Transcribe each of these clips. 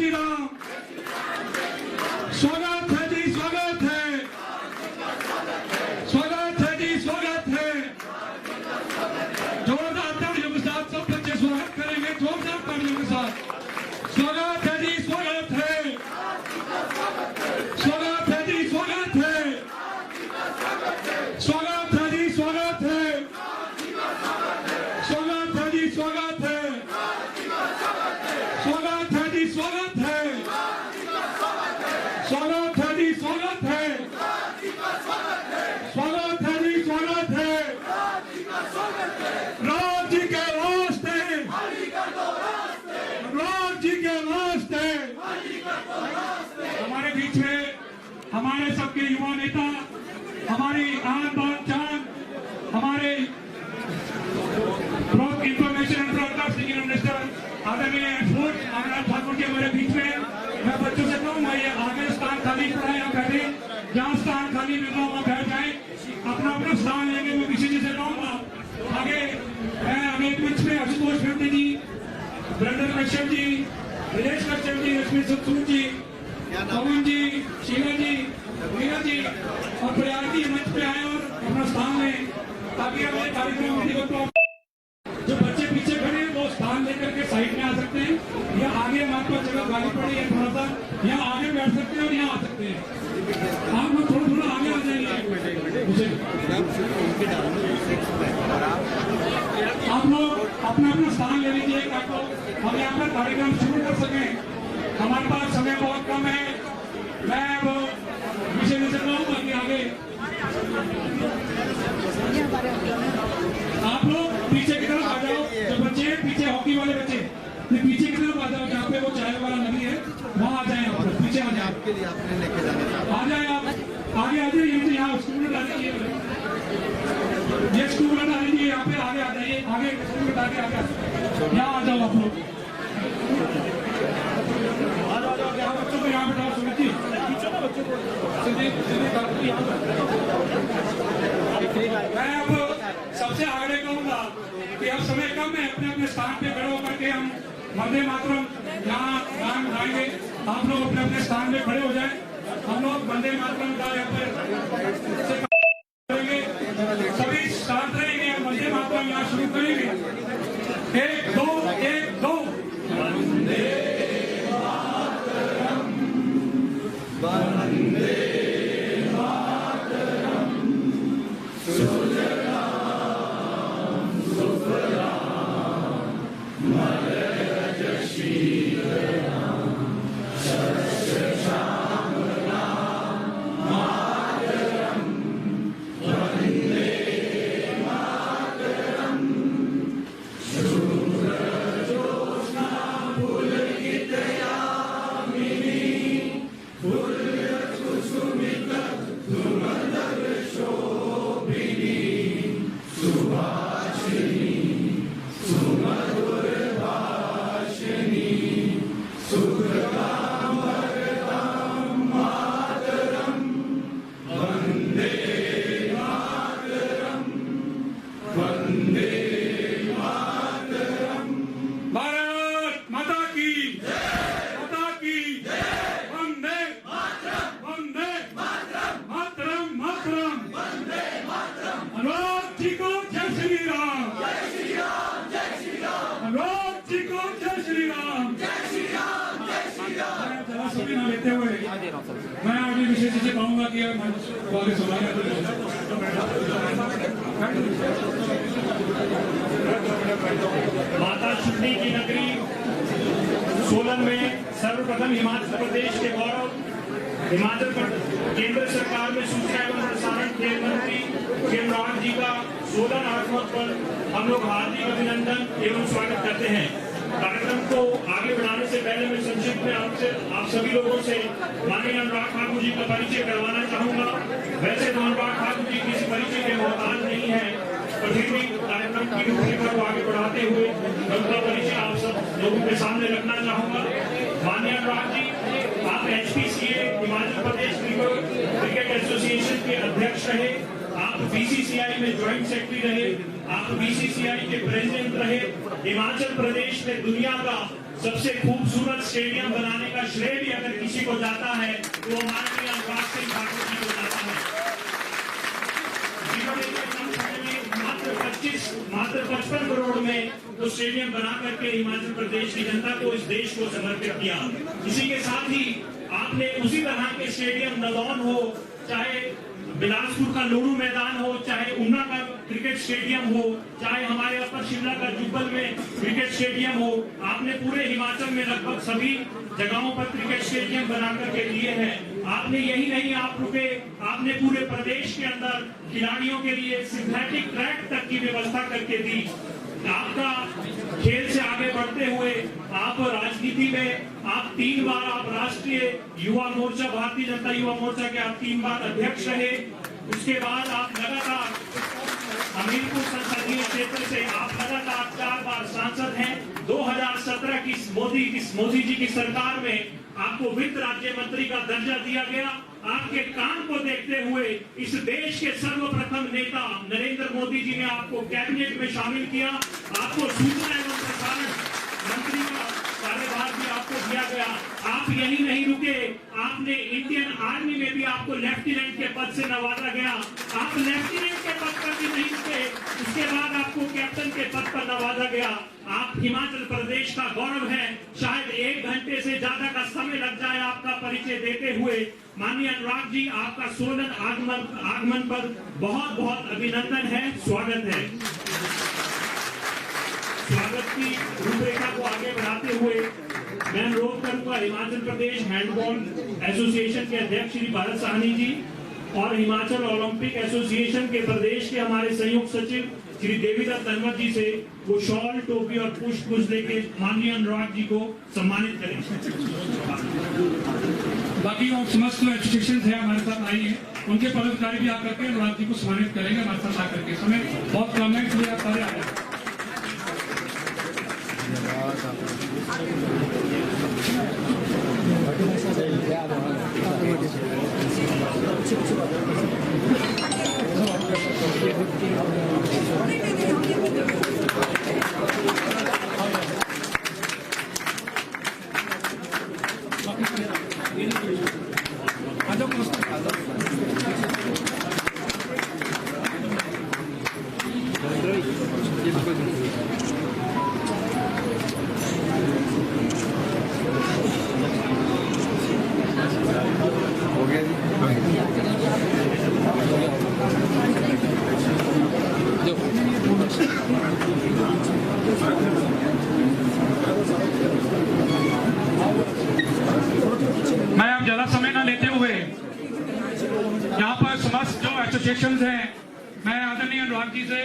श्री राम। स्वागत है जी, स्वागत है, स्वागत है जी, स्वागत है। जोरदार तालियों के साथ सब बच्चे स्वागत करेंगे, जोरदार तालियों के साथ। स्वागत है जी, स्वागत है, स्वागत है जी, स्वागत है, स्वागत है जी, स्वागत है, स्वागत है जी, स्वागत है, स्वागत है जी, स्वागत है, स्वागत है जी, स्वागत है, स्वागत है जी, स्वागत है। राज जी के वास्ते, राज जी के वास्ते। हमारे बीच में हमारे सबके युवा नेता, हमारी आन बान जान, हमारे इंफॉर्मेशन एंड ब्रॉडकास्टिंग मिनिस्टर आदरणीय अनुराग ठाकुर जी हमारे बीच में। मैं बच्चों से कहूँगा ये आगे स्थान खाली पड़ा है, यहाँ बैठे, जहाँ स्थान खाली मिल रहा वहाँ बैठ जाए, अपना अपना स्थान लेंगे। मैं पीछे जी से कहूँगा आगे, मैं अमित मंच में आशुतोष भट्टी जी, ब्रंदन कश्यप जी, विदेश कश्यप जी, लक्ष्मी सूद जी, पवन जी, शिवा जी, मीरा जी और प्रयागी मंच पे आए और अपना स्थान लें ताकि हमारे कार्यक्रम को जो बच्चे पीछे खड़े हैं वो स्थान लेकर के साइड में आ सकते हैं, या आगे हमारे पास जगह खाली पड़ी है थोड़ा सा, यहाँ आगे बैठ सकते हैं और यहाँ आ सकते हैं। आप लोग थोड़ा थोड़ा आगे आ जाएंगे। आप लोग अपना अपना स्थान ले लीजिए ताकि हम यहाँ पर कार्यक्रम शुरू कर सकें। हमारे पास समय बहुत कम है। मैं वो विषय में चल रहा हूँ कि आगे आप लोग पीछे की तरफ आ जाओ। जो बच्चे हैं पीछे, हॉकी वाले बच्चे पीछे की तरफ आ जाओ, जहाँ पे वो चाय वाला नदी है वहाँ आ जाए। आप पीछे आ जाए, आपके लिए आपने लेके जाने आ जाए। आप आगे आ जाइए, तो यहाँ स्कूल में डाल दीजिए, ये स्कूल में डाल दीजिए, यहाँ पे आगे आ जाइए, आगे स्कूल में डाल के आगे यहाँ आ जाओ आप लोग। बच्चों को यहाँ बैठाओ, सुमित जी बच्चों को। मैं अब सबसे आगे कहूँगा कि अब समय कम है, अपने अपने स्थान पे खड़े होकर के हम वंदे मातरम यहाँ गान गाएंगे। आप लोग अपने अपने स्थान पे खड़े हो जाएं। हम लोग वंदे मातरम का यहाँ पर सभी शांत रहेंगे, हम वंदे मातरम यहाँ शुरू करेंगे। 1 2 1 2 वंदे मातरम, वंदे मातरम, सुजलाम सुफलाम मलयज शीतलाम शस्य श्यामलाम मातरम, वंदे मातरम, शुभ्र ज्योत्स्ना पुलकित यामिनी, कुसुमित धुमधर शोभिनी, सुभाषिनी सुमधुर भाषिनी, सुखदां वरदां मातरम, वंदे मातरम, वंदे मातरम। भारत माता की माता की वंदे मातरम, वंदे मातरम, मातरम मातरम, वंदे मातरम। अनुराग जी को जय श्री राम, जय श्री राम, जय श्री राम। अनुराग जी को जय श्री राम, जय श्री राम, जय श्री राम। जरा सभी ना लेते हुए मैं आगे विशेष से कहूँगा कि आगे सुनाया माता शुद्धि की नगरी सोलन में सर्वप्रथम हिमाचल प्रदेश के गौरव, हिमाचल केंद्र सरकार में सूचना एवं प्रसारण खेल मंत्री अनुराग जी का सोलन आगमन पर हम लोग हार्दिक अभिनंदन एवं स्वागत करते हैं। कार्यक्रम को आगे बढ़ाने से पहले मैं संक्षिप्त में आप सभी लोगों से माननीय अनुराग ठाकुर जी का परिचय करवाना चाहूंगा। वैसे तो अनुराग ठाकुर जी किसी परिचय के मोहताज नहीं है, पर फिर भी कार्यक्रम की रूपरेखा को आगे बढ़ाते हुए उनका परिचय आप सब लोगों के सामने रखना चाहूंगा। माननीय अनुराग जी, आप HPCA Himachal Pradesh cricket association के अध्यक्ष रहे, आप बीसीसीआई में ज्वाइंट सेक्रेटरी रहे, आप बीसीसीआई के प्रेसिडेंट रहे। हिमाचल प्रदेश में दुनिया का सबसे खूबसूरत स्टेडियम बनाने का श्रेय भी अगर किसी को जाता है तो वो माननीय अनुराग सिंह ठाकुर जी को जाता है, जिन्होंने कम समय में मात्र 55 करोड़ में तो स्टेडियम बना करके हिमाचल प्रदेश की जनता को, इस देश को समर्पित किया। इसी के साथ ही आपने उसी तरह के स्टेडियम नलौन हो, चाहे बिलासपुर का लूड़ू मैदान हो, चाहे ऊना का क्रिकेट स्टेडियम हो, चाहे हमारे अपर शिमला का जुब्बल में क्रिकेट स्टेडियम हो, आपने पूरे हिमाचल में लगभग सभी जगहों पर क्रिकेट स्टेडियम बना करके दिए हैं। आपने यही नहीं आप रुके, आपने पूरे प्रदेश के अंदर खिलाड़ियों के लिए सिंथेटिक ट्रैक तक की व्यवस्था करके दी। आपका खेल से आगे बढ़ते हुए आप राजनीति में आप 3 बार आप राष्ट्रीय युवा मोर्चा, भारतीय जनता युवा मोर्चा के आप 3 बार अध्यक्ष रहे। उसके बाद आप लगातार हमीरपुर संसदीय क्षेत्र से आप लगातार 4 बार सांसद हैं। 2017 की मोदी जी की सरकार में आपको वित्त राज्य मंत्री का दर्जा दिया गया। आपके काम को देखते हुए इस देश के सर्वप्रथम नेता नरेंद्र मोदी जी ने आपको कैबिनेट में शामिल किया। आपको सूचना एवं प्रसारण मंत्री का कार्यभार भी आपको दिया गया। आप यही नहीं रुके, आपने इंडियन आर्मी में भी आपको लेफ्टिनेंट के पद से नवाजा गया। आप लेफ्टिनेंट के पद पर भी नहीं रुके, उसके बाद आपको कैप्टन के पद पर नवाजा गया। आप हिमाचल प्रदेश का गौरव है। शायद 1 घंटे से ज्यादा का समय लग जाए आपका परिचय देते हुए। माननीय अनुराग जी, आपका सोलन आगमन पर बहुत बहुत अभिनंदन है, स्वागत है। स्वागत की रूपरेखा को आगे बढ़ाते हुए मैं अनुरोध करूंगा हिमाचल प्रदेश हैंडबॉल एसोसिएशन के अध्यक्ष श्री भारत साहनी जी और हिमाचल ओलंपिक एसोसिएशन के प्रदेश के हमारे संयुक्त सचिव श्री देवीदत्त धनवत जी से वो शॉल, टोपी और पुष्प गुच्छ लेके माननीय अनुराग जी को सम्मानित करें। बाकी और समस्त एसोसिएशन है हमारे साथ आई है, उनके पदाधिकारी भी आकर के अनुराग जी को सम्मानित करेंगे हमारे साथ आकर के। समय बहुत कम है, इसलिए आप सारे आ जाए। मैं अब ज्यादा समय न लेते हुए यहाँ पर समस्त जो एसोसिएशन हैं, मैं आदरणीय अनुराग जी से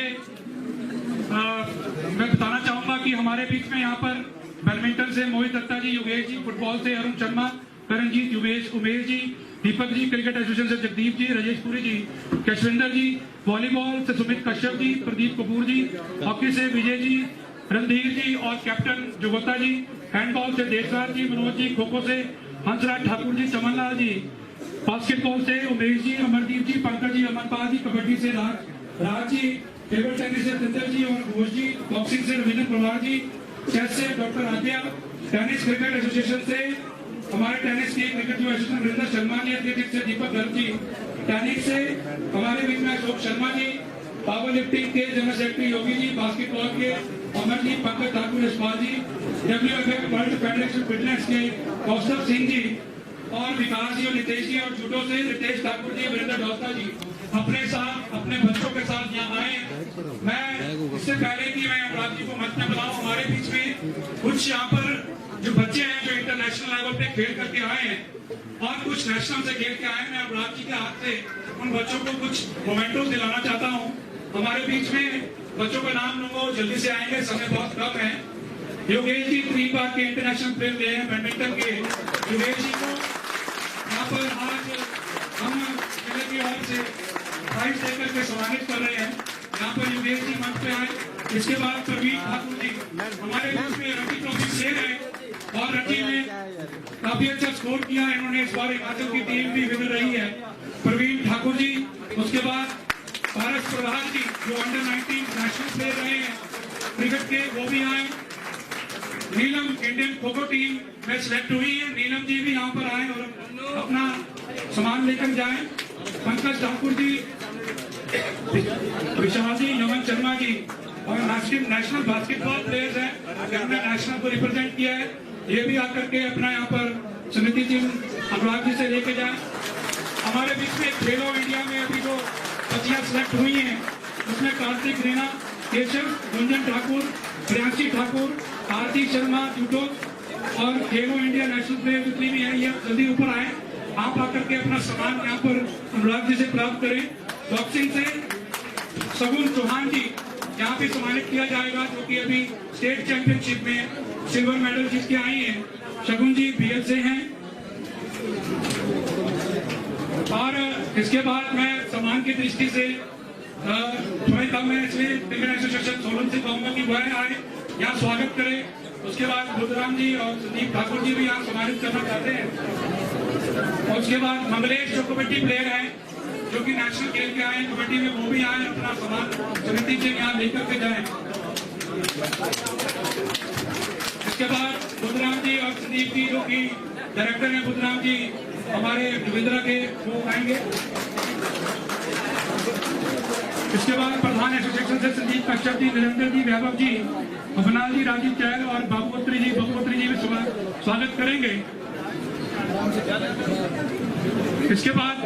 मैं बताना चाहूंगा कि हमारे बीच में यहाँ पर बैडमिंटन से मोहित दत्ता जी, योगेश जी, फुटबॉल से अरुण शर्मा, करणजीत, युवेश, उमेश जी, दीपक जी, क्रिकेट एसोसिएशन से जगदीप जी, राजेश पुरी जी, कैशविंदर जी, वॉलीबॉल से सुमित कश्यप जी, प्रदीप कपूर जी, हॉकी से विजय जी, रणधीर जी और कैप्टन जुगोता जी, हैंडबॉल से देशराज जी, मनोज जी, खो खो से हंसराज ठाकुर जी, चमनलाल जी, बास्केटबॉल से उमेश जी, अमरदीप जी, पंकज जी, अमरपाल जी, कबड्डी से राज जी, टेबल टेनिस से तिंदर जी और घोष जी, बॉक्सिंग से रविंद्र पवार जी, चेस से डॉक्टर आद्या, टेनिस क्रिकेट एसोसिएशन से हमारे टेनिस की क्रिकेट जो एसोसिएशन वृंदा शर्मा जी, एथलेटिक्स से दीपक गर्ग जी, टेनिस से हमारे बीच में अशोक शर्मा जी, पावर लिफ्टिंग के general secretary Yogi ji, basketball के अमर जी, पंकज ठाकुर यशपाल जी, WFF वर्ल्ड फेडरेशन फिटनेस के कौस्तव सिंह जी और विकास जी और नितेश जी और जूडो से रितेश ठाकुर जी, वीरेंद्र डोस्ता जी अपने साथ अपने बच्चों के साथ यहाँ आए। मैं इससे पहले कि मैं अनुराग जी को मंच में बुलाऊं, हमारे बीच में कुछ यहाँ पर जो बच्चे हैं जो इंटरनेशनल लेवल पे खेल करके आए हैं और कुछ नेशनल से खेल के आए हैं, मैं अनुराग जी के हाथ से उन बच्चों को कुछ मोमेंटोस दिलाना चाहता हूँ। हमारे बीच में बच्चों का नाम लूंगा, जल्दी से आएंगे, समय बहुत कम है। योगेश जी 3 बार के इंटरनेशनल प्लेयर रहे हैं बैडमिंटन के। योगेश जी को यहाँ पर आज हम जिले की ओर से प्राइज देकर के सम्मानित कर रहे हैं। यहाँ पर योगेश जी मंच पे आए। इसके बाद प्रवीण ठाकुर जी हमारे बीच में रणजी ट्रॉफी प्लेयर है और रणजी में काफी अच्छा स्कोर किया। इन्होंने इस बार हिमाचल की टीम भी विनर रही है, प्रवीण ठाकुर जी। उसके बाद पारस प्रधान जी जो अंडर 19 नेशनल प्लेयर रहे हैं क्रिकेट के, वो भी आए। नीलम इंडियन खो खो टीम में सिलेक्ट हुई है, नीलम जी भी यहाँ पर आए और अपना सामान लेकर जाएं। पंकज ठाकुर जी, विशाल जी, यमन शर्मा जी और नेशनल बास्केटबॉल प्लेयर्स हैं जिन्होंने नेशनल को रिप्रेजेंट किया है, ये भी आकर के अपना यहाँ पर समिति जी अनुराग जी से लेके जाए। हमारे बीच में खेलो इंडिया में अभी जो बच्चियां सिलेक्ट हुई हैं उसमें कार्तिक रीना, केशव, गुंजन ठाकुर, प्रियांशी ठाकुर, आरती शर्मा जूडो और खेलो इंडिया नेशनल प्लेयर जितनी भी है ये जल्दी ऊपर आए। आप आकर के अपना सामान यहाँ पर अनुराग जी से प्राप्त करें। बॉक्सिंग से सगुन चौहान जी यहाँ पे सम्मानित किया जाएगा जो कि अभी स्टेट चैंपियनशिप में सिल्वर मेडल जीत के आई हैं। शगुन जी बीएल से हैं। और इसके बाद मैं सम्मान की दृष्टि से थोड़ा कम है इसलिए क्रिकेट एसोसिएशन सोलन से कहूंगा कि वह आए यहाँ स्वागत करें। उसके बाद बुद्धराम जी और संदीप ठाकुर जी भी यहाँ सम्मानित करना चाहते हैं। और उसके बाद मंगलेश जो कबड्डी प्लेयर है जो कि नेशनल खेल के आए कबड्डी में, वो भी आए अपना सामान समिति से यहाँ लेकर के जाए। इसके बाद बुद्धराम जी और संदीप जी जो कि डायरेक्टर हैं, बुद्धराम जी हमारे रविंद्रा के, वो आएंगे। इसके बाद प्रधान एसोसिएशन से संदीप कश्यप जी, निरंजन जी, वैभव जी, अफनाल जी, राजीव चहल और बाबूपत्री जी भी स्वागत करेंगे। इसके बाद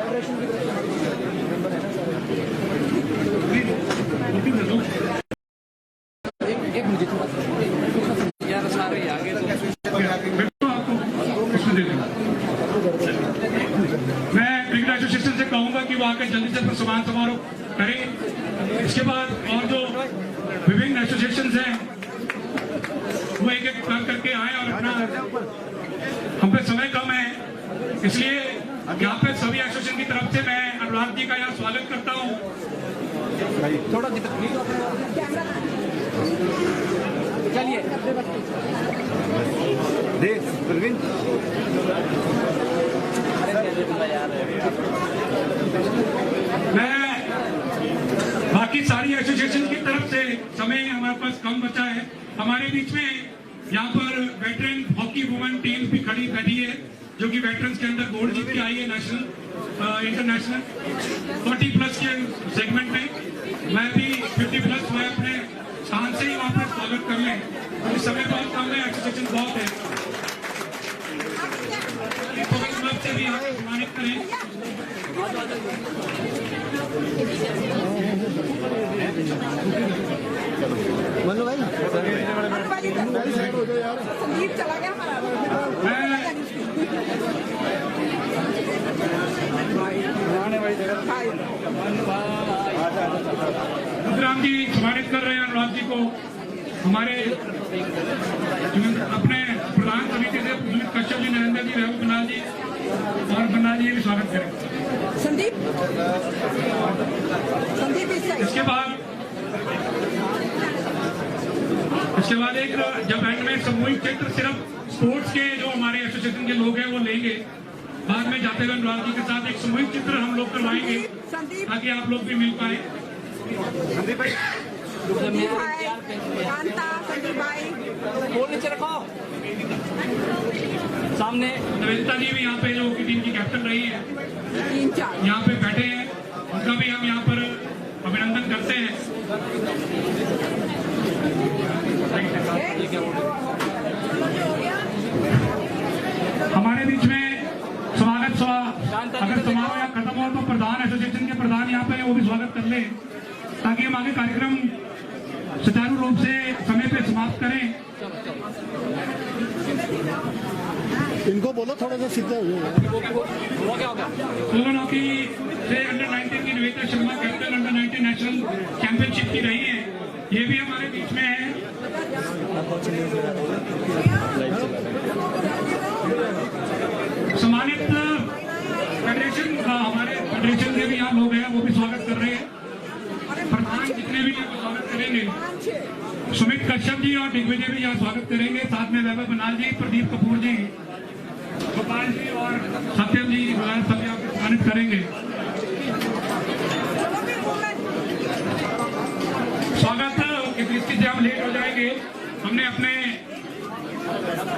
मैं क्रिकेट एसोसिएशन से कहूंगा कि वो आकर जल्दी से सम्मान समारोह करें। इसके बाद और जो विभिन्न एसोसिएशन हैं वो एक एक करके आए और अपना, हम पे समय कम है इसलिए यहाँ पे सभी एसोसिएशन की तरफ से मैं अनुराग जी का यहाँ स्वागत करता हूँ। थोड़ा चलिए देख प्रवीण, मैं बाकी सारी एसोसिएशन की तरफ से, समय हमारे पास कम बचा है, हमारे बीच में यहाँ पर वेटरन हॉकी वुमेन टीम भी खड़ी बैठी है जो कि वेटरन्स के अंदर गोल्ड जीत के आई है नेशनल इंटरनेशनल 40+ के सेगमेंट में। मैं भी 50+, मैं अपने स्थान से ही वहाँ पर स्वागत कर लें। इस समय बहुत कम है, एसोसिएशन बहुत है, क्लब से भी आप सम्मानित करें। बोलो भाई, संदीप चला गया बुद्धराम जी सम्मानित कर रहे हैं अनुराग जी को। हमारे अपने प्रधान समिति से सुमित कश्यप जी, नरेंद्र जी, वैभव बन्नाल जी और बन्नाल जी भी स्वागत करें। संदीप इसके बाद एक जब एंड में सामूहिक चित्र सिर्फ स्पोर्ट्स के जो हमारे एसोसिएशन के लोग हैं वो लेंगे, बाद में जाते हुए अनुराग जी के साथ एक सामूहिक चित्र हम लोग करवाएंगे ताकि आप लोग भी मिल पाए। संदीप भाई, संदीप भाई बोल नीचे रखो सामने। नवेदिता जी भी यहाँ पे जो की टीम की कैप्टन रही है 3-4 यहाँ पे बैठे हैं, उनका भी हम यहाँ पर अभिनंदन करते हैं। हमारे बीच में स्वागत सभा, अगर समारोह यहाँ खत्म हो तो प्रधान एसोसिएशन के प्रधान यहाँ पे वो भी स्वागत कर ले ताकि हम आगे कार्यक्रम सुचारू रूप से समय पे समाप्त करें। इनको बोलो थोड़ा सा सीधा हो जाएगा। सोलन हॉकी से अंडर 19 की Nivedita Sharma captain under 19 national championship की रही है, ये भी हमारे बीच में है। सम्मानित फेडरेशन, हमारे फेडरेशन के भी यहाँ लोग हैं वो भी स्वागत कर रहे हैं। प्रधान जितने भी हैं वो स्वागत करेंगे। सुमित कश्यप जी और दिग्विजय भी यहाँ स्वागत करेंगे, साथ में वैभव बन्नाल जी, प्रदीप कपूर जी, गोपाल जी और सत्यम जी सभी आपको सम्मानित करेंगे। जिस चीज से हम लेट हो जाएंगे, हमने अपने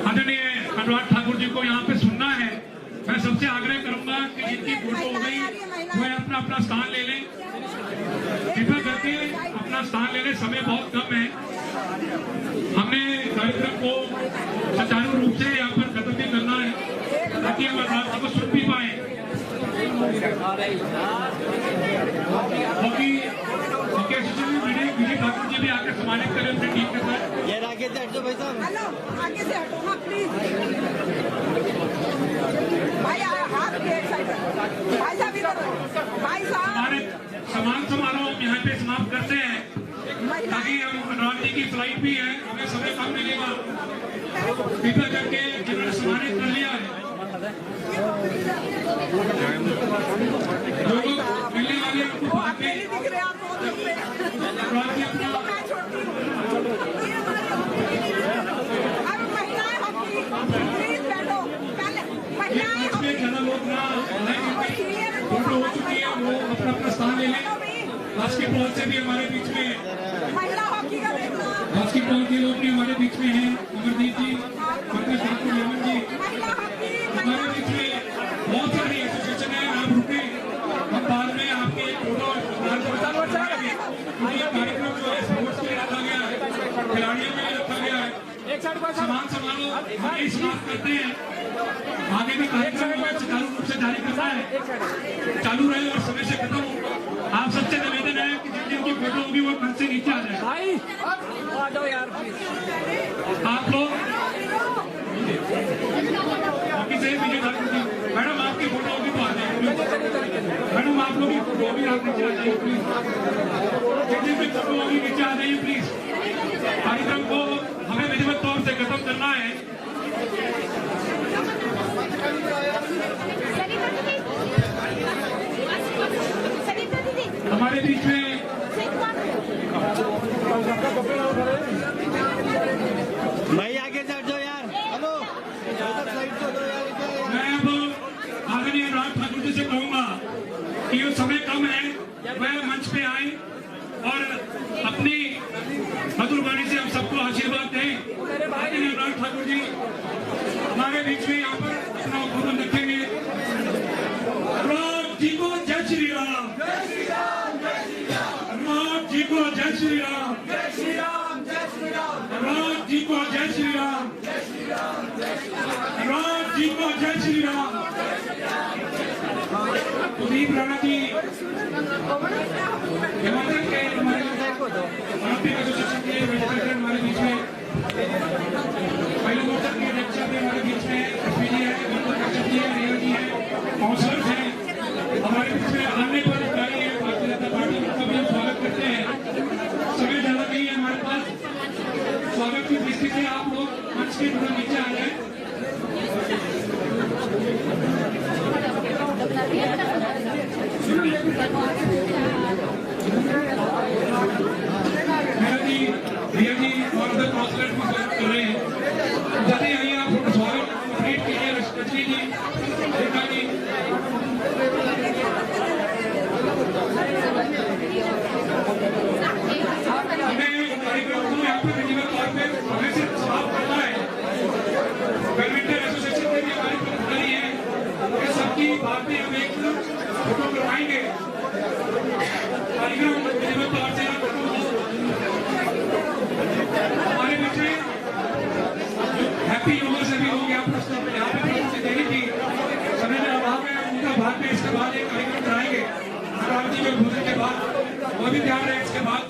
आदरणीय अनुराग ठाकुर जी को यहाँ पे सुनना है। मैं सबसे आग्रह करूंगा कि जिनकी फोटो हो गई वो अपना अपना स्थान ले लें, कृपया करके अपना स्थान ले लें, समय बहुत कम है। हमने कार्यक्रम को सुचारू रूप से यहाँ पर खत्म भी करना है ताकि हम राष्ट्र को सुन भी पाए। हॉकी एसोसिएशन विजय ठाकुर जी भी आकर सम्मानित करें अपनी टीम के साथ। ये आगे से हटो भाई साहब। हेलो, आगे से हटो ना प्लीज। भाई हाथ एक साइड, भाई साहब इधर, भाई साहब। हमारे सम्मान समारोह हम यहाँ पे समाप्त करते हैं ताकि हम अनुराग जी की फ्लाइट भी है, हमें समय कम मिलेगा। कृपया करके जिन्होंने सम्मानित कर लिया है, जो लोग मिलने वाले हैं उनको बात अकेले दिख रहे हैं आप लोग पे। अनुराग जी अपना मैं छोड़ती हूँ। अब महिलाएं हॉकी, प्लीज बैठो। पहले महिलाएं इसमें हॉकी। ज्यादा लोग ना फोटो हो चुकी है, वो अपना अपना स्थान ले लें। बास्केटबॉल से भी हमारे बीच में, महिला हॉकी का देखना। बास्केटबॉल के लोग भी हमारे बीच में हैं, अमरदीप जी, पंकज ठाकुर, यमन जी, महिला हॉकी, हमारे बीच में बहुत सारी एसोसिएशन है। आप रुके, हम बाद में आपके फोटो कार्यक्रम जो है स्पोर्ट्स के लिए रखा गया है, खिलाड़ियों के लिए रखा गया है। सम्मान समारोह हम यही समाप्त करते हैं। आगे भी कार्यक्रम हमें सुचारू रूप से जारी करना है, चालू रहे और समय से खत्म हो। आप सबसे निवेदन है कि जिन जिनकी फोटो होगी वो मंच से नीचे आ जाए। भाई आ जाओ यार प्लीज। आप लोग बाकी से विजय ठाकुर जी, मैडम आपकी फोटो होगी तो आ जाइए। मैडम आप लोग की फोटो होगी, आप नीचे आ जाइए प्लीज। जिन जिनकी फोटो होगी नीचे आ जाइए प्लीज। कार्यक्रम को हमें विधिवत तौर से खत्म करना है। हमारे बीच में भाई आगे से हटो यार। हेलो, फ्लाइट को दो यार। मैं अब आदरणीय अनुराग ठाकुर जी से कहूंगा कि ये समय कम है, वह मंच पे आए और अपनी मधुर वाणी से हम सबको आशीर्वाद दें। आदरणीय अनुराग ठाकुर जी हमारे बीच में यहाँ पर अपना उद्बोधन रखेंगे। अनुराग जी को जय श्री राम। अनुराग जी को जय श्री राम। अनुराग जी को जय श्री राम। अनुराग जी को जय श्री राम। कुलदीप राणा जी हिमाचल के हमारे ओलंपिक एसोसिएशन के प्रेसिडेंट हमारे बीच में, महिला मोर्चा के अध्यक्ष भी हमारे बीच में, एसपी जी है, कश्यप जी है, रेल जी है, काउंसलर्स हैं हमारे बीच में। आने पर इकाई है भारतीय जनता पार्टी, उनका भी हम स्वागत करते हैं। समय ज्यादा नहीं है हमारे पास। स्वागत की दृष्टि से आप लोग मंच के थोड़ा नीचे आ जाए। भैया जी और उधर काउंसलर भी स्वागत कर रहे हैं। जल्दी आइए, आप थोड़ा स्वागत कंप्लीट कीजिए। रजनी जी, रेखा जी, हमें कार्यक्रम को यहाँ पे विधिवत तौर पे हमें सिर्फ समाप्त करना है। बैडमिंटन एसोसिएशन ने भी हमारी भागीदारी है, ये सबकी बातें हम एक फोटो करवाएंगे। कार्यक्रम विधिवत तौर से हमारे बीच में हैप्पी योगा से भी हो गया प्रश्न यहाँ पे प्रश्न देनी थी, समय में अभाव है, उनका भाग में इसके बाद एक कार्यक्रम कराएंगे अनुराग जी के भोजन के बाद, वो भी ध्यान रहे इसके बाद।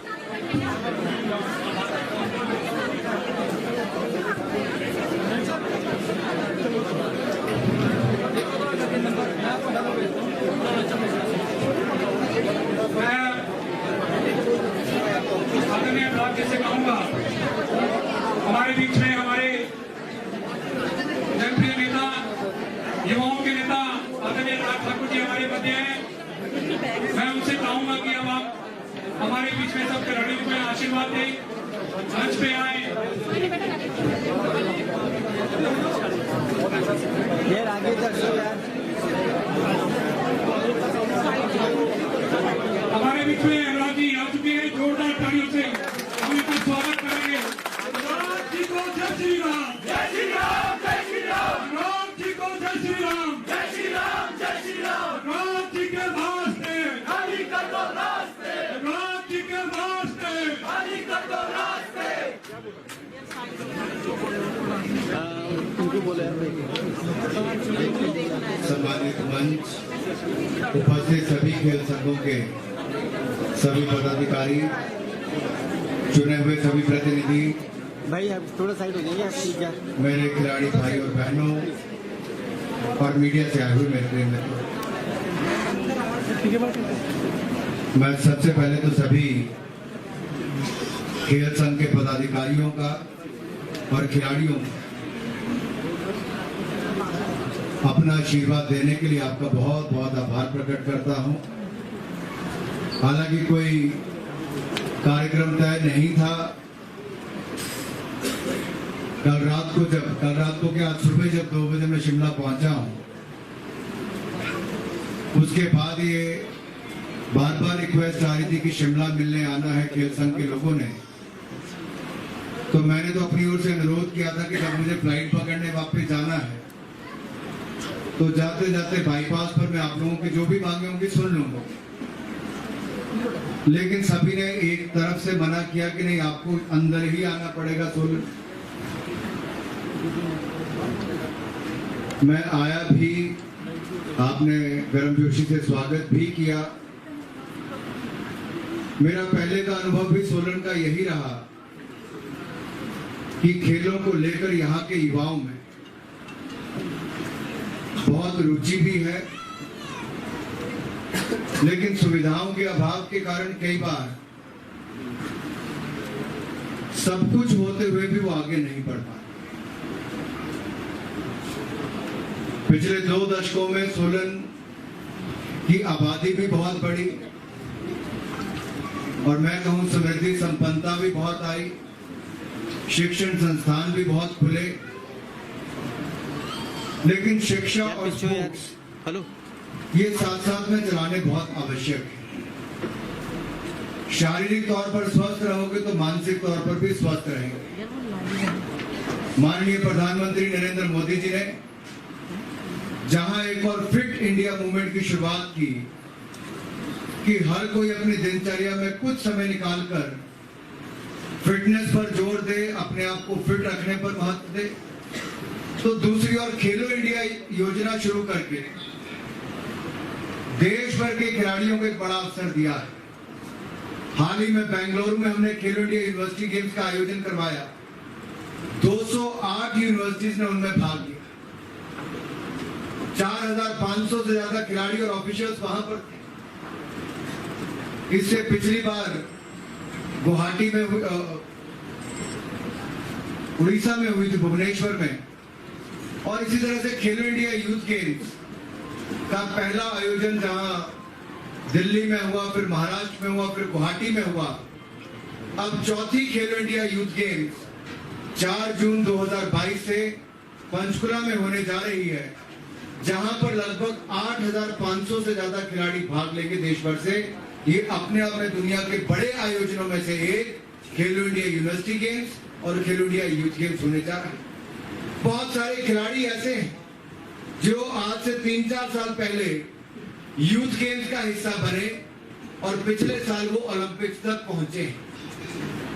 मैं अनुराग जी से कहूंगा, हमारे बीच में हमारे जनप्रिय नेता, युवाओं के नेता आदरणीय अनुराग ठाकुर जी हमारे मध्य हैं। मैं उनसे कहूंगा कि अब आप हमारे बीच में सब खिलाड़ियों को आशीर्वाद दें, मंच पे आए। यार आगे चलो यार। हमारे बीच में अनुराग जी आ चुके हैं, जोरदार तालियों से हम इनका स्वागत बोले सम्मानित मंच, उपस्थित सभी खेल संघों के सभी पदाधिकारी, चुने हुए सभी प्रतिनिधि, भाई आप थोड़ा साइड हो जाइए, ठीक है। मेरे खिलाड़ी भाई और बहनों और मीडिया से आए हुए मेरे प्रिय मित्रों, मैं सबसे पहले तो सभी खेल संघ के पदाधिकारियों का और खिलाड़ियों का अपना आशीर्वाद देने के लिए आपका बहुत बहुत आभार प्रकट करता हूं। हालांकि कोई कार्यक्रम तय नहीं था। कल रात को क्या आज सुबह जब 2 बजे मैं शिमला पहुंचा हूं, उसके बाद ये बार बार रिक्वेस्ट आ रही थी कि शिमला मिलने आना है खेल संघ के लोगों ने, तो मैंने तो अपनी ओर से अनुरोध किया था कि जब मुझे फ्लाइट पकड़ने वापस जाना है तो जाते जाते बाईपास पर मैं आप लोगों के जो भी मांगे होंगे सुन लूंगा। लेकिन सभी ने एक तरफ से मना किया कि नहीं, आपको अंदर ही आना पड़ेगा सोलन। मैं आया भी, आपने गर्मजोशी से स्वागत भी किया। मेरा पहले का अनुभव भी सोलन का यही रहा कि खेलों को लेकर यहाँ के युवाओं में बहुत रुचि भी है, लेकिन सुविधाओं के अभाव के कारण कई बार सब कुछ होते हुए भी वो आगे नहीं बढ़ पाते। पिछले 2 दशकों में सोलन की आबादी भी बहुत बढ़ी और मैं कहूं समृद्धि संपन्नता भी बहुत आई, शिक्षण संस्थान भी बहुत खुले, लेकिन शिक्षा और स्पोर्ट्स ये साथ साथ में चलाने बहुत आवश्यक है। शारीरिक तौर पर स्वस्थ रहोगे तो मानसिक तौर पर भी स्वस्थ रहेंगे। माननीय प्रधानमंत्री नरेंद्र मोदी जी ने जहां एक और फिट इंडिया मूवमेंट की शुरुआत की कि हर कोई अपनी दिनचर्या में कुछ समय निकालकर फिटनेस पर जोर दे, अपने आप को फिट रखने पर महत्व दे, तो दूसरी ओर खेलो इंडिया योजना शुरू करके देश भर के खिलाड़ियों को एक बड़ा अवसर दिया है। हाल ही में बेंगलुरु में हमने खेलो इंडिया यूनिवर्सिटी गेम्स का आयोजन करवाया। 208 यूनिवर्सिटीज ने उनमें भाग लिया। 4500 से ज्यादा खिलाड़ी और ऑफिशियल्स वहां पर थे। इससे पिछली बार गुवाहाटी में, उड़ीसा में हुई थी, भुवनेश्वर में, और इसी तरह से खेलो इंडिया यूथ गेम्स का पहला आयोजन जहां दिल्ली में हुआ, फिर महाराष्ट्र में हुआ, फिर गुवाहाटी में हुआ। अब चौथी खेलो इंडिया यूथ गेम्स 4 जून 2022 से पंचकुला में होने जा रही है, जहां पर लगभग 8500 से ज्यादा खिलाड़ी भाग लेंगे देश भर से। ये अपने आप में दुनिया के बड़े आयोजनों में से एक खेलो इंडिया यूनिवर्सिटी गेम्स और खेलो इंडिया यूथ गेम्स होने जा रहे हैं। बहुत सारे खिलाड़ी ऐसे हैं जो आज से 3-4 साल पहले यूथ गेम्स का हिस्सा बने और पिछले साल वो ओलंपिक्स तक पहुंचे।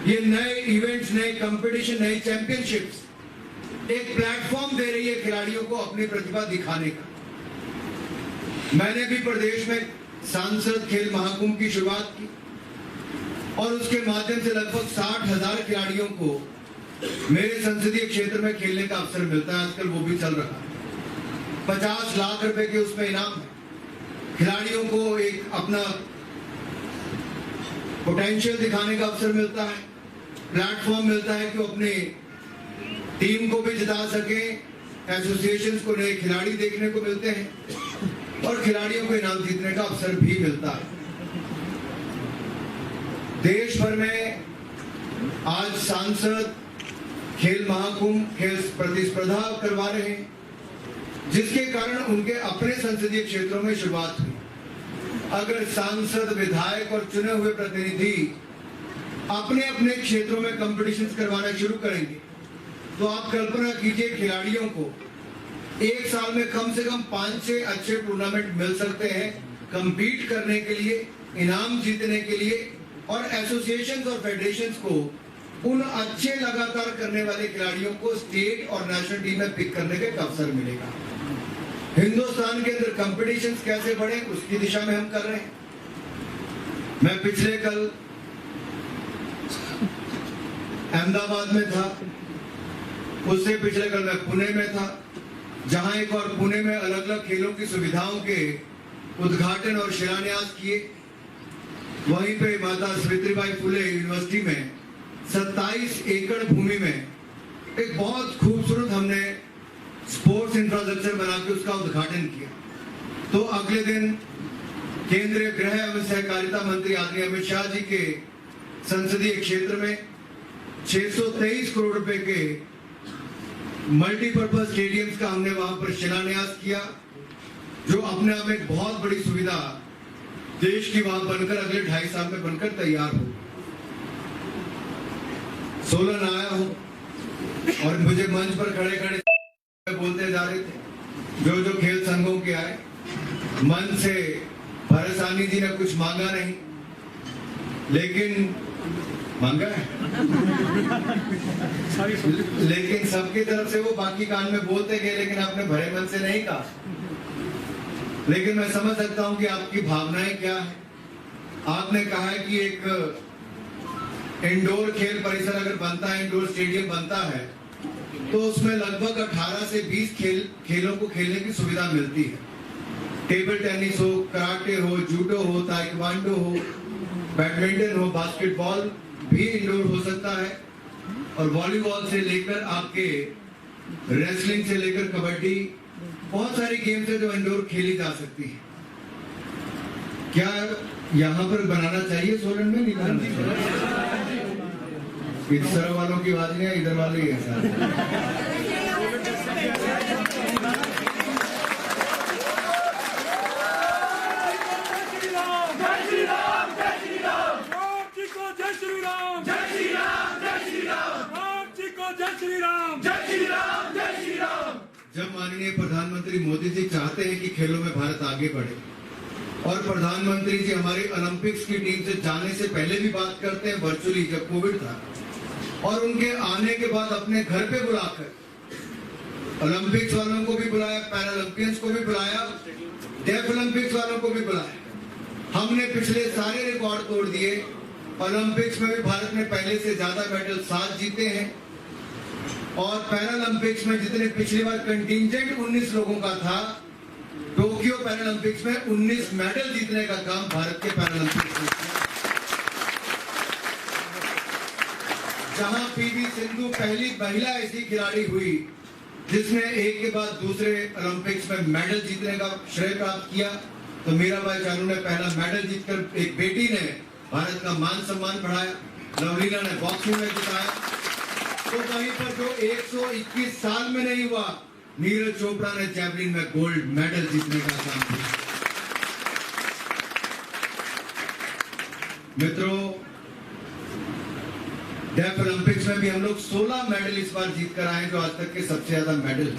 ये नए इवेंट्स, नए कंपटीशन, नई चैंपियनशिप्स एक प्लेटफॉर्म दे रही है खिलाड़ियों को अपनी प्रतिभा दिखाने का। मैंने भी प्रदेश में सांसद खेल महाकुंभ की शुरुआत की और उसके माध्यम से लगभग 60,000 खिलाड़ियों को मेरे संसदीय क्षेत्र में खेलने का अवसर मिलता है। आजकल वो भी चल रहा है। 50 लाख रुपए के उसमें इनाम है। खिलाड़ियों को एक अपना पोटेंशियल दिखाने का अवसर मिलता है, प्लेटफॉर्म मिलता है कि वो अपने टीम को भी जिता सके, एसोसिएशंस को नए खिलाड़ी देखने को मिलते हैं और खिलाड़ियों को इनाम जीतने का अवसर भी मिलता है। देश भर में आज सांसद खेल महाकुंभ, खेल प्रतिस्पर्धा करवा रहे हैं, जिसके कारण उनके अपने संसदीय क्षेत्रों में शुरुआत हुई। अगर सांसद, विधायक और चुने हुए प्रतिनिधि अपने अपने क्षेत्रों में कंपटीशंस करवाना शुरू करेंगे तो आप कल्पना कीजिए खिलाड़ियों को एक साल में कम से कम 5-6 अच्छे टूर्नामेंट मिल सकते हैं कंपीट करने के लिए, इनाम जीतने के लिए, और एसोसिएशंस और फेडरेशंस को उन अच्छे लगातार करने वाले खिलाड़ियों को स्टेट और नेशनल टीम में पिक करने का एक अवसर मिलेगा। हिंदुस्तान के अंदर कंपटीशंस कैसे बढ़े उसकी दिशा में हम कर रहे हैं। मैं पिछले कल अहमदाबाद में था, उससे पिछले कल मैं पुणे में था, जहां एक और पुणे में अलग अलग खेलों की सुविधाओं के उद्घाटन और शिलान्यास किए। वहीं पे माता सावित्रीबाई फुले यूनिवर्सिटी में 27 एकड़ भूमि में एक बहुत खूबसूरत हमने स्पोर्ट्स इंफ्रास्ट्रक्चर बना के उसका उद्घाटन किया। तो अगले दिन केंद्रीय गृह एवं सहकारिता मंत्री आदरणीय अमित शाह जी के संसदीय क्षेत्र में 623 करोड़ रुपए के मल्टीपर्पज स्टेडियम्स का हमने वहां पर शिलान्यास किया, जो अपने आप में एक बहुत बड़ी सुविधा देश की वहां बनकर अगले 2.5 साल में बनकर तैयार हो। सोलन आया हूं और मुझे मंच पर खड़े खड़े बोलते जा रहे थे, जो खेल संघों के आए, मन से भरत साहनी जी ने कुछ मांगा नहीं, लेकिन मांगा है लेकिन सबकी तरफ से वो बाकी कान में बोलते गए, लेकिन आपने भरे मन से नहीं कहा। लेकिन मैं समझ सकता हूं कि आपकी भावनाएं क्या है। आपने कहा है कि एक इंडोर खेल परिसर अगर बनता है, इंडोर स्टेडियम बनता है, तो उसमें लगभग 18 से 20 खेलों को खेलने की सुविधा मिलती है। टेबल टेनिस हो, कराटे हो, जूडो हो, ताइक्वांडो हो, बैडमिंटन हो, बास्केटबॉल भी इंडोर हो सकता है, और वॉलीबॉल से लेकर आपके रेसलिंग से लेकर कबड्डी, बहुत सारी गेम्स है जो इंडोर खेली जा सकती है। क्या यहाँ पर बनाना चाहिए सोलन में? नहीं बनाना चाहिए। इस तरह वालों की आवाज नहीं है, इधर वाले ही है सारे। जब माननीय प्रधानमंत्री मोदी जी चाहते हैं कि खेलों में भारत आगे बढ़े, और प्रधानमंत्री जी हमारे ओलंपिक्स की टीम से जाने से पहले भी बात करते हैं वर्चुअली, जब कोविड था, और उनके आने के बाद अपने घर पे बुलाकर ओलंपिक्स वालों को भी बुलाया, पैरालंपियंस को भी बुलाया, डेफ ओलंपिक्स वालों को भी बुलाया। हमने पिछले सारे रिकॉर्ड तोड़ दिए। ओलंपिक्स में भी भारत ने पहले से ज्यादा मेडल 7 जीते हैं, और पैरालंपिक्स में जितने पिछली बार कंटिंजेंट 19 लोगों का था, टोक्यो पैरालंपिक्स में 19 मेडल जीतने का काम भारत के पैरालंपिक्स में किया। जहां पीवी सिंधु पहली महिला ऐसी खिलाड़ी हुई जिसने एक के बाद दूसरे ओलंपिक्स में मेडल जीतने का श्रेय प्राप्त किया, तो मीराबाई चानू ने पहला मेडल जीतकर एक बेटी ने भारत का मान सम्मान बढ़ाया। लवलीना ने बॉक्सिंग में जिताया। तो वहीं पर जो 121 साल में नहीं हुआ, नीरज चोपड़ा ने जैवलिन में गोल्ड मेडल जीतने का काम किया। मित्रों, डेफ ओलंपिक्स में भी हम लोग 16 मेडल इस बार जीत कर आए, जो आज तक के सबसे ज्यादा मेडल है।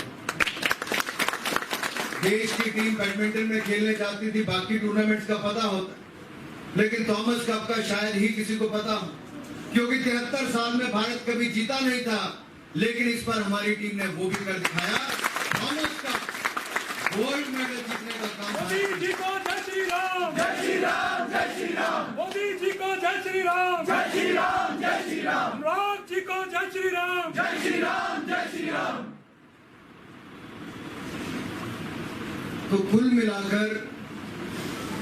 देश की टीम बैडमिंटन में खेलने जाती थी, बाकी टूर्नामेंट्स का पता होता, लेकिन थॉमस कप का शायद ही किसी को पता हो, क्योंकि 73 साल में भारत कभी जीता नहीं था, लेकिन इस बार हमारी टीम ने वो भी कर दिखाया। थॉमस कप गोल्ड मेडल जीतने का काम। मोदी जी को जय श्री राम, जय श्री राम, जय श्री राम। मोदी जी को जय श्री राम, जय श्री राम, जय श्री राम। राम जी को जय श्री राम, जय श्री राम, जय श्री राम। तो कुल मिलाकर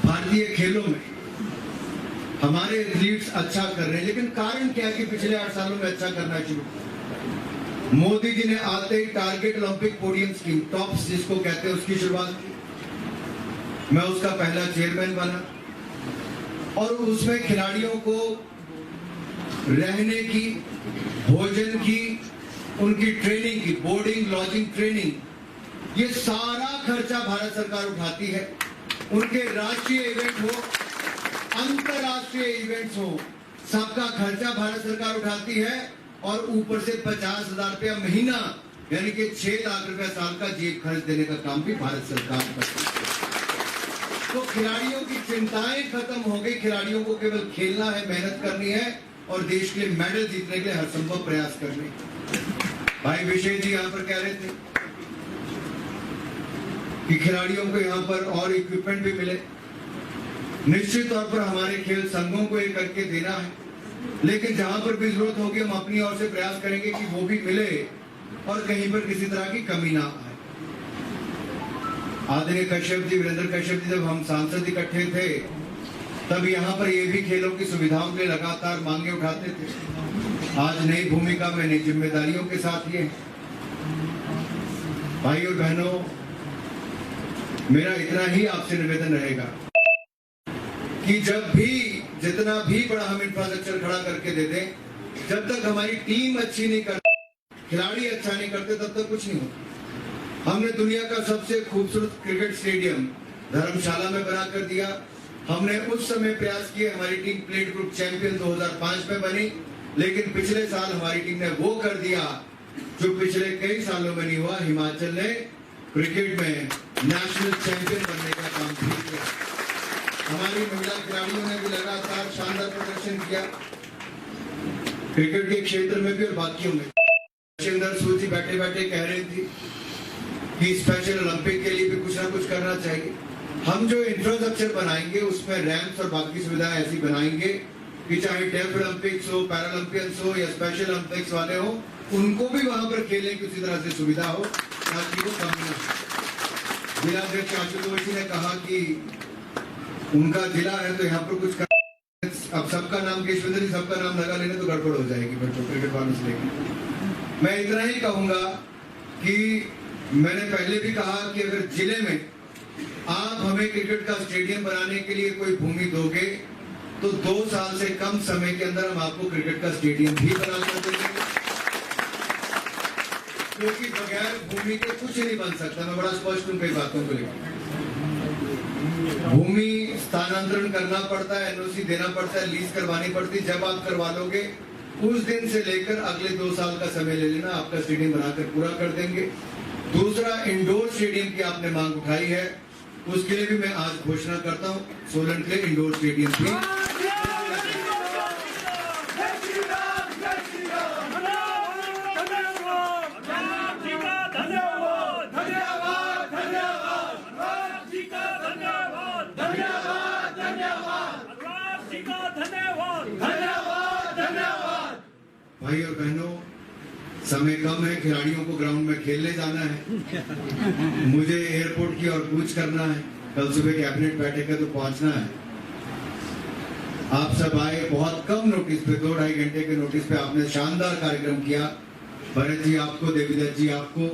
भारतीय खेलों में हमारे एथलीट्स अच्छा कर रहे हैं, लेकिन कारण क्या है कि पिछले 8 सालों में अच्छा करना शुरू। मोदी जी ने आते ही target Olympic podium scheme, TOPS जिसको कहते हैं, उसकी शुरुआत की। मैं उसका पहला चेयरमैन बना, और उसमें खिलाड़ियों को रहने की, भोजन की, उनकी ट्रेनिंग की, बोर्डिंग, लॉजिंग, ट्रेनिंग, ये सारा खर्चा भारत सरकार उठाती है। उनके राष्ट्रीय इवेंट हो, अंतरराष्ट्रीय इवेंट्स हो, सबका खर्चा भारत सरकार उठाती है, और ऊपर से 50,000 रुपया महीना, यानी कि 6 लाख रुपया साल का जेब खर्च देने का काम भी भारत सरकार करती है। तो खिलाड़ियों की चिंताएं खत्म हो गई, खिलाड़ियों को केवल खेलना है, मेहनत करनी है, और देश के लिए मेडल जीतने के लिए हर संभव प्रयास करने। भाई विशेष जी यहाँ पर कह रहे थे कि खिलाड़ियों को यहाँ पर और इक्विपमेंट भी मिले। निश्चित तौर पर हमारे खेल संघों को ये करके देना है, लेकिन जहां पर भी जरूरत होगी हम अपनी ओर से प्रयास करेंगे कि वो भी मिले और कहीं पर किसी तरह की कमी ना आए। आदरणीय कश्यप जी, वीरेंद्र कश्यप जी, जब हम सांसद इकट्ठे थे तब यहाँ पर ये भी खेलों की सुविधाओं के लिए लगातार मांगे उठाते थे। आज नई भूमिका में नई जिम्मेदारियों के साथ ये भाई और बहनों, मेरा इतना ही आपसे निवेदन रहेगा कि जब भी जितना भी बड़ा हम इंफ्रास्ट्रक्चर खड़ा करके दे दें, जब तक हमारी टीम अच्छी नहीं करती, खिलाड़ी अच्छा नहीं करते, तब तक कुछ नहीं होता। हमने दुनिया का सबसे खूबसूरत क्रिकेट स्टेडियम धर्मशाला में बना कर दिया। हमने उस समय प्रयास किए, हमारी टीम प्लेट ग्रुप चैंपियन 2005 में बनी, लेकिन पिछले साल हमारी टीम ने वो कर दिया जो पिछले कई सालों में नहीं हुआ। हिमाचल ने क्रिकेट में नेशनल चैंपियन बनने का काम किया। हमारी महिला खिलाड़ियों ने भी लगातार शानदार प्रदर्शन किया क्रिकेट के क्षेत्र में भी और बाकियों में। शिंदर सूची बैठे बैठे कह रही थी कि स्पेशल ओलंपिक के लिए भी कुछ ना कुछ करना चाहिए। हम जो इंफ्रास्ट्रक्चर बनाएंगे उसमें रैंप्स और बाकी सुविधाएं ऐसी बनाएंगे कि चाहे डेफ ओलंपिक्स हो, पैरालंपियंस हो या स्पेशल ओलंपिक्स वाले हो, उनको भी वहां पर खेलने की उसी तरह से सुविधा हो ताकि वो कमी ना हो। जिलाध्यक्ष आशुतोष जी ने कहा कि उनका जिला है तो यहाँ पर कुछ अब सबका नाम केशवेंद्र जी, सबका नाम लगा लेने तो गड़बड़ हो जाएगी बच्चों क्रिकेट वालों से लेकर। मैं इतना ही कहूंगा कि मैंने पहले भी कहा कि अगर जिले में आप हमें क्रिकेट का स्टेडियम बनाने के लिए कोई भूमि दोगे तो 2 साल से कम समय के अंदर हम आपको क्रिकेट का स्टेडियम भी बना कर देंगे, क्योंकि बगैर भूमि के कुछ नहीं बन सकता। मैं बड़ा स्पष्ट हूं कई बातों को लेकर। भूमि स्थानांतरण करना पड़ता है, एनओसी देना पड़ता है, लीज करवानी पड़ती है। जब आप करवा लोगे उस दिन से लेकर अगले 2 साल का समय ले लेना, आपका स्टेडियम बनाकर पूरा कर देंगे। दूसरा, इंडोर स्टेडियम की आपने मांग उठाई है, उसके लिए भी मैं आज घोषणा करता हूं। सोलन के इंडोर स्टेडियम भी भाई और बहनों, समय कम है, खिलाड़ियों को ग्राउंड में खेलने जाना है, मुझे एयरपोर्ट की ओर कूच करना है, कल सुबह कैबिनेट बैठेगा तो पहुंचना है। आप सब आए बहुत कम नोटिस पे, 2-2.5 घंटे के नोटिस पे आपने शानदार कार्यक्रम किया। भरत जी आपको, देवीदत्त जी आपको,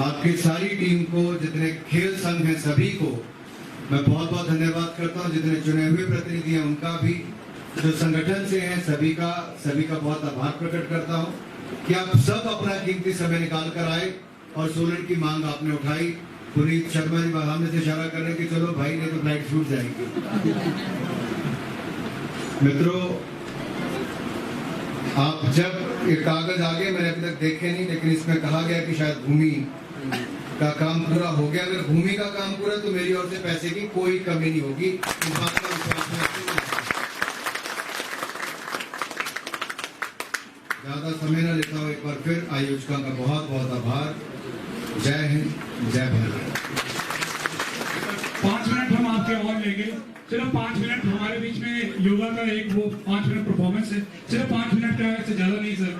आपकी सारी टीम को, जितने खेल संघ हैं सभी को मैं बहुत बहुत धन्यवाद करता हूँ। जितने चुने हुए प्रतिनिधि हैं उनका भी, जो संगठन से हैं सभी का बहुत आभार प्रकट करता हूँ कि आप सब अपना कीमती समय निकाल कर आए और सोलन की मांग आपने उठाई। पुनीत शर्मा जी सामने से इशारा कर रहे हैं कि चलो भाई, नहीं तो फ्लाइट छूट जाएगी। मित्रों, आप जब ये कागज आगे मैंने अभी तक देखे नहीं, लेकिन इसमें कहा गया कि शायद भूमि का काम पूरा हो गया। अगर भूमि का काम पूरा तो मेरी ओर से पैसे की कोई कमी नहीं होगी, इस बात का विश्वास। ज्यादा समय न लेता हूं, एक बार फिर आयोजकों का बहुत बहुत आभार। जय हिंद, जय भारत। 5 मिनट हम आपके और लेंगे, सिर्फ 5 मिनट। हमारे बीच में योगा का एक वो 5 मिनट परफॉर्मेंस है, सिर्फ 5 मिनट का है, इससे ज्यादा नहीं सर।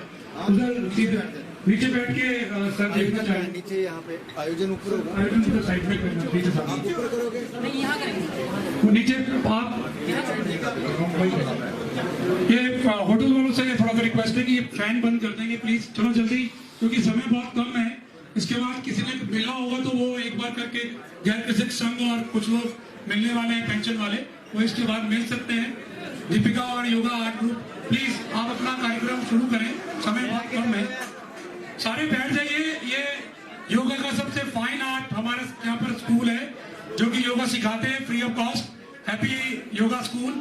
उधर सीधे नीचे बैठ के सर देखना चाहिए। नीचे यहाँ पे आयोजन ऊपर होगा, आयोजन उधर साइड में करना, नीचे साइड ऊपर करोगे नहीं, यहाँ करेंगे। वो नीचे आप ये होटल वालों से थोड़ा सा रिक्वेस्ट है कि ये फैन बंद कर देंगे प्लीज, चलो जल्दी, क्योंकि समय बहुत कम है। इसके बाद किसी ने मिलना होगा तो वो एक बार करके गैर कृषक संघ और कुछ लोग मिलने वाले हैं पेंशन वाले, वो इसके बाद मिल सकते हैं। दीपिका और योगा आर्ट ग्रुप, प्लीज आप अपना कार्यक्रम शुरू करें, समय बहुत कम है। सारे बैठ जाइए। ये योगा का सबसे फाइन आर्ट हमारे यहाँ पर स्कूल है जो कि योगा सिखाते हैं free of cost, happy yoga school.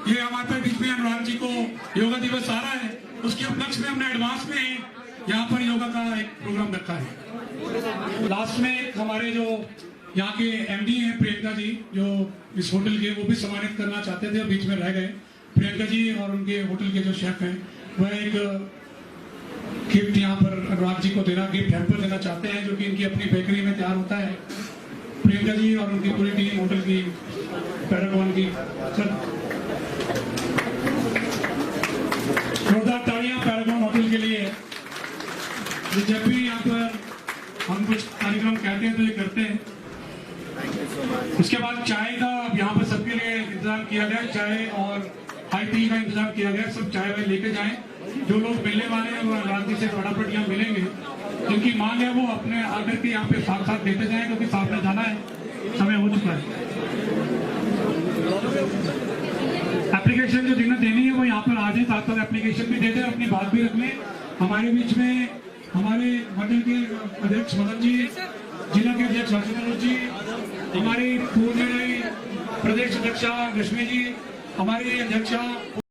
ये हमारे बीच में अनुराग जी को योगा दिवस आ रहा है, उसके उपलक्ष्य में हमने एडवांस में यहाँ पर योगा का एक प्रोग्राम रखा है। लास्ट में एक हमारे जो यहाँ के एमडी हैं प्रियंका जी, जो इस होटल के, वो भी सम्मानित करना चाहते थे और बीच में रह गए। प्रियंका जी और उनके होटल के जो शेफ हैं वह एक गिफ्ट यहाँ पर अनुराग जी को देना, गिफ्ट हैम्पर देना चाहते हैं जो कि इनकी अपनी बेकरी में तैयार होता है। प्रियंका जी और उनकी पूरी टीम होटल की, पैरागॉन की, सर जोरदार तालियां पैरागॉन होटल के लिए। ये जब भी यहाँ पर हम कुछ कार्यक्रम कहते हैं तो ये करते हैं। उसके बाद चाय का यहाँ पर सबके लिए इंतजाम किया गया, चाय और हाई टी का इंतजाम किया गया। सब चाय वाय लेके जाएं। जो लोग मिलने वाले हैं वो अनुराग जी से फटाफट यहाँ मिलेंगे। जिनकी मांग है वो अपने आकर के यहाँ पे साथ साथ देते जाएं, क्योंकि साथ में जाना है, समय हो चुका है। एप्लीकेशन जो जिन्हें देनी है वो यहाँ पर आ जाए, साथ साथ एप्लीकेशन भी दे दें, अपनी बात भी रख लें। हमारे बीच में हमारे मंडल के अध्यक्ष मदन जी, जिला के अध्यक्ष राजेंद्र जी, हमारी पूर्व प्रदेश अध्यक्षा रश्मि जी, हमारी अध्यक्षा